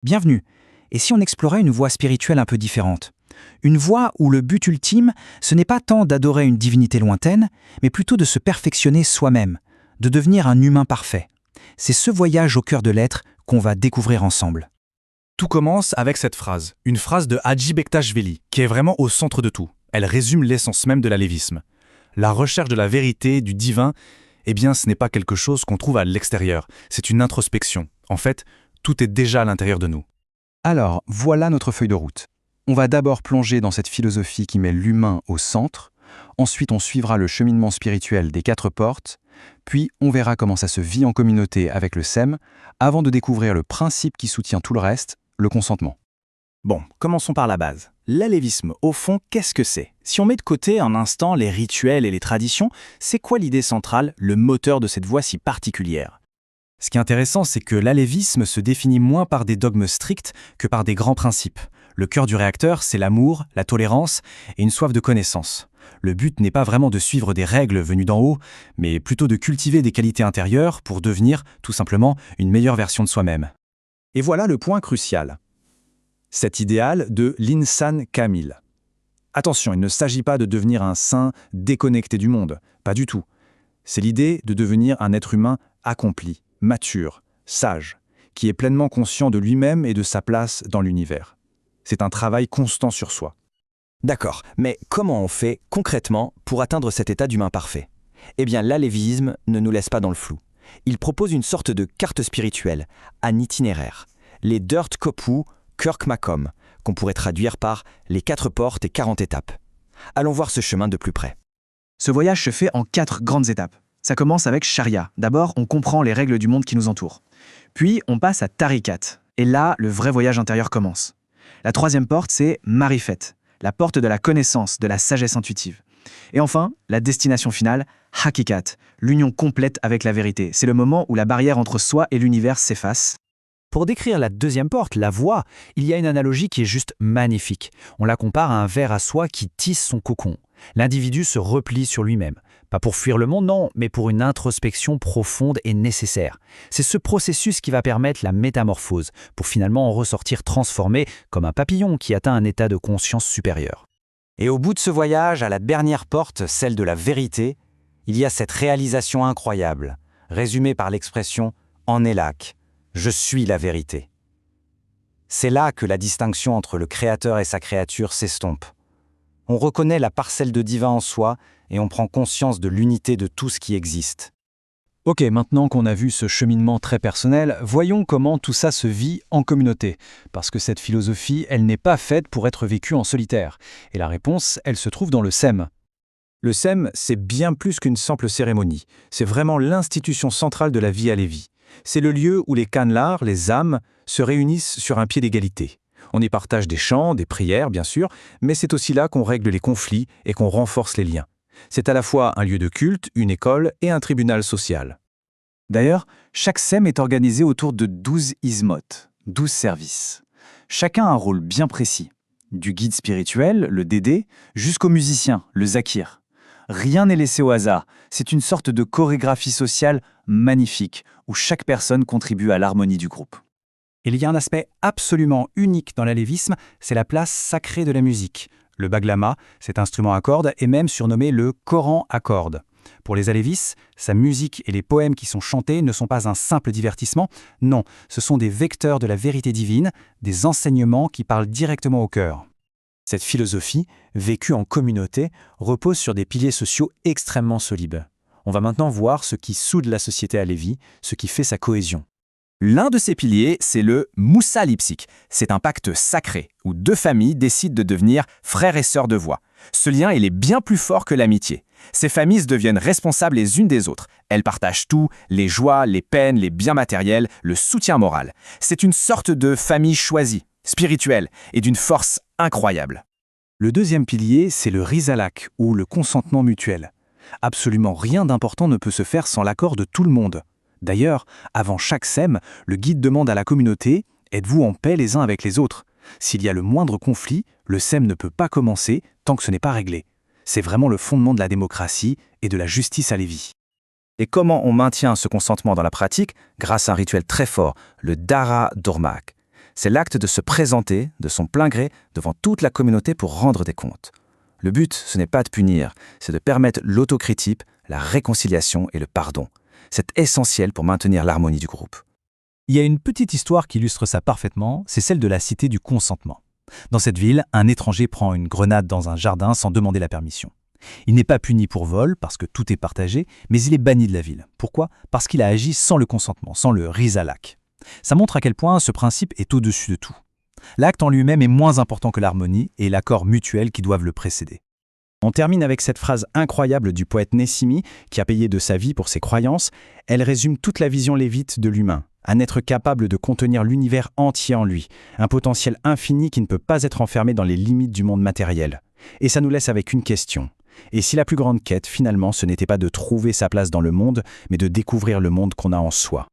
Bienvenue. Et si on explorait une voie spirituelle un peu différente? Une voie où le but ultime, ce n'est pas tant d'adorer une divinité lointaine, mais plutôt de se perfectionner soi-même, de devenir un humain parfait. C'est ce voyage au cœur de l'être qu'on va découvrir ensemble. Tout commence avec cette phrase, une phrase de Hacı Bektaş Veli, qui est vraiment au centre de tout. Elle résume l'essence même de l'alévisme. La recherche de la vérité, du divin, eh bien ce n'est pas quelque chose qu'on trouve à l'extérieur, c'est une introspection. En fait, tout est déjà à l'intérieur de nous. Alors, voilà notre feuille de route. On va d'abord plonger dans cette philosophie qui met l'humain au centre, ensuite on suivra le cheminement spirituel des 4 portes, puis on verra comment ça se vit en communauté avec le SEM, avant de découvrir le principe qui soutient tout le reste, le consentement. Bon, commençons par la base. L'alévisme, au fond, qu'est-ce que c'est? Si on met de côté un instant les rituels et les traditions, c'est quoi l'idée centrale, le moteur de cette voie si particulière? Ce qui est intéressant, c'est que l'alévisme se définit moins par des dogmes stricts que par des grands principes. Le cœur du réacteur, c'est l'amour, la tolérance et une soif de connaissance. Le but n'est pas vraiment de suivre des règles venues d'en haut, mais plutôt de cultiver des qualités intérieures pour devenir, tout simplement, une meilleure version de soi-même. Et voilà le point crucial. Cet idéal de l'insan kamil. Attention, il ne s'agit pas de devenir un saint déconnecté du monde, pas du tout. C'est l'idée de devenir un être humain accompli, mature, sage, qui est pleinement conscient de lui-même et de sa place dans l'univers. C'est un travail constant sur soi. D'accord, mais comment on fait concrètement pour atteindre cet état d'humain parfait? Eh bien, l'alévisme ne nous laisse pas dans le flou. Il propose une sorte de carte spirituelle, un itinéraire, les Dört Kapı Kırk Makam, qu'on pourrait traduire par les 4 portes et 40 étapes. Allons voir ce chemin de plus près. Ce voyage se fait en 4 grandes étapes. Ça commence avec Sharia. D'abord, on comprend les règles du monde qui nous entoure. Puis, on passe à Tariqat. Et là, le vrai voyage intérieur commence. La 3e porte, c'est Marifet, la porte de la connaissance, de la sagesse intuitive. Et enfin, la destination finale, Hakikat, l'union complète avec la vérité. C'est le moment où la barrière entre soi et l'univers s'efface. Pour décrire la 2e porte, la voie, il y a une analogie qui est juste magnifique. On la compare à un ver à soie qui tisse son cocon. L'individu se replie sur lui-même. Pas pour fuir le monde, non, mais pour une introspection profonde et nécessaire. C'est ce processus qui va permettre la métamorphose, pour finalement en ressortir transformé comme un papillon qui atteint un état de conscience supérieur. Et au bout de ce voyage, à la dernière porte, celle de la vérité, il y a cette réalisation incroyable, résumée par l'expression « en Elak ». Je suis la vérité. C'est là que la distinction entre le Créateur et sa créature s'estompe. On reconnaît la parcelle de divin en soi et on prend conscience de l'unité de tout ce qui existe. Ok, maintenant qu'on a vu ce cheminement très personnel, voyons comment tout ça se vit en communauté. Parce que cette philosophie, elle n'est pas faite pour être vécue en solitaire. Et la réponse, elle se trouve dans le SEM. Le SEM, c'est bien plus qu'une simple cérémonie. C'est vraiment l'institution centrale de la vie à Lévis. C'est le lieu où les canelars, les âmes, se réunissent sur un pied d'égalité. On y partage des chants, des prières, bien sûr, mais c'est aussi là qu'on règle les conflits et qu'on renforce les liens. C'est à la fois un lieu de culte, une école et un tribunal social. D'ailleurs, chaque SEM est organisé autour de 12 ismot, 12 services. Chacun a un rôle bien précis. Du guide spirituel, le Dédé, jusqu'au musicien, le Zakir. Rien n'est laissé au hasard. C'est une sorte de chorégraphie sociale magnifique, où chaque personne contribue à l'harmonie du groupe. Il y a un aspect absolument unique dans l'alévisme, c'est la place sacrée de la musique. Le baglama, cet instrument à cordes, est même surnommé le Coran à cordes. Pour les alévis, sa musique et les poèmes qui sont chantés ne sont pas un simple divertissement, non, ce sont des vecteurs de la vérité divine, des enseignements qui parlent directement au cœur. Cette philosophie, vécue en communauté, repose sur des piliers sociaux extrêmement solides. On va maintenant voir ce qui soude la société à Lévis, ce qui fait sa cohésion. L'un de ces piliers, c'est le Moussa Lipsik. C'est un pacte sacré où 2 familles décident de devenir frères et sœurs de voix. Ce lien, il est bien plus fort que l'amitié. Ces familles deviennent responsables les unes des autres. Elles partagent tout, les joies, les peines, les biens matériels, le soutien moral. C'est une sorte de famille choisie, spirituelle et d'une force incroyable. Le 2e pilier, c'est le Rizalak, ou le consentement mutuel. Absolument rien d'important ne peut se faire sans l'accord de tout le monde. D'ailleurs, avant chaque SEM, le guide demande à la communauté « Êtes-vous en paix les uns avec les autres ?» S'il y a le moindre conflit, le SEM ne peut pas commencer tant que ce n'est pas réglé. C'est vraiment le fondement de la démocratie et de la justice à Lévis. Et comment on maintient ce consentement dans la pratique? Grâce à un rituel très fort, le Dara Dormak. C'est l'acte de se présenter, de son plein gré, devant toute la communauté pour rendre des comptes. Le but, ce n'est pas de punir, c'est de permettre l'autocritique, la réconciliation et le pardon. C'est essentiel pour maintenir l'harmonie du groupe. Il y a une petite histoire qui illustre ça parfaitement, c'est celle de la cité du consentement. Dans cette ville, un étranger prend une grenade dans un jardin sans demander la permission. Il n'est pas puni pour vol, parce que tout est partagé, mais il est banni de la ville. Pourquoi? Parce qu'il a agi sans le consentement, sans le risalak. Ça montre à quel point ce principe est au-dessus de tout. L'acte en lui-même est moins important que l'harmonie et l'accord mutuel qui doivent le précéder. On termine avec cette phrase incroyable du poète Nessimi, qui a payé de sa vie pour ses croyances. Elle résume toute la vision lévite de l'humain, un être capable de contenir l'univers entier en lui, un potentiel infini qui ne peut pas être enfermé dans les limites du monde matériel. Et ça nous laisse avec une question. Et si la plus grande quête, finalement, ce n'était pas de trouver sa place dans le monde, mais de découvrir le monde qu'on a en soi?